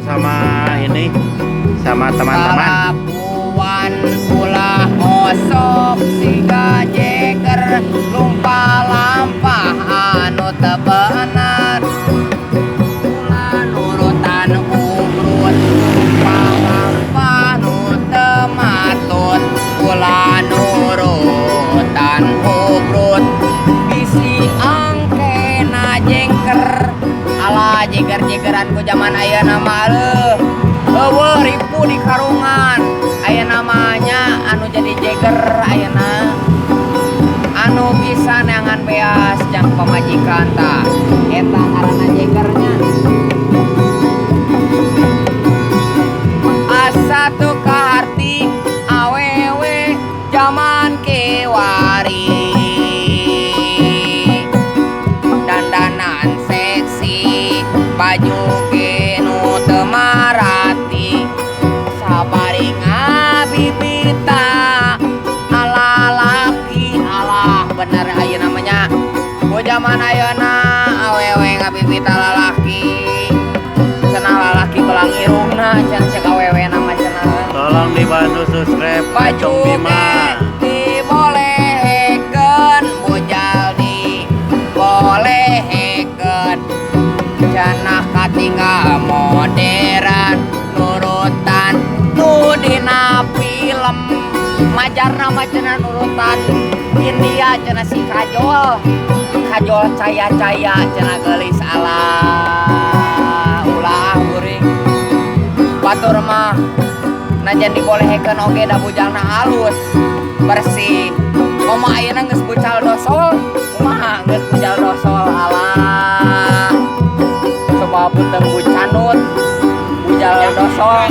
sama ini sama teman-teman. Kalapuan ulah osok siga jeger lumpah lampah anu teu bener ulah nurutan ubrut lumpah lampah nu teu matut ulah nurutan ubrut bisi angkena jengker ala jeger-jegeran ku zaman ayeuna mah eueuh ribu di karungan aya namanya anu jadi jeger ayeuna anu bisa neangan beas jang pamajikan tah eta ngaranna jegernya asa tuh kaharti awewe zaman kiwari dandanan seksi baju kenu teu marati sabari ngabibita ala laki alah bener aya namanya ku zaman ayeuna awewe ngabibita lalaki cenah lalaki belang irungna can cek awewe nama cenah Tolong dibantu subscribe baju dibolehekeun bujal dibolehekeun cenah katinggal modern nurutan nu dina film majarna mah cenah nurutan India cenah si kajol caya-caya cenah geulis ala ulah uring batur mah najan dibolehekeun oge da bujalna halus bersih komo ayeuna geus bucal dosol kumaha geus bucal dosol alah coba buteng bucanut bujal dosol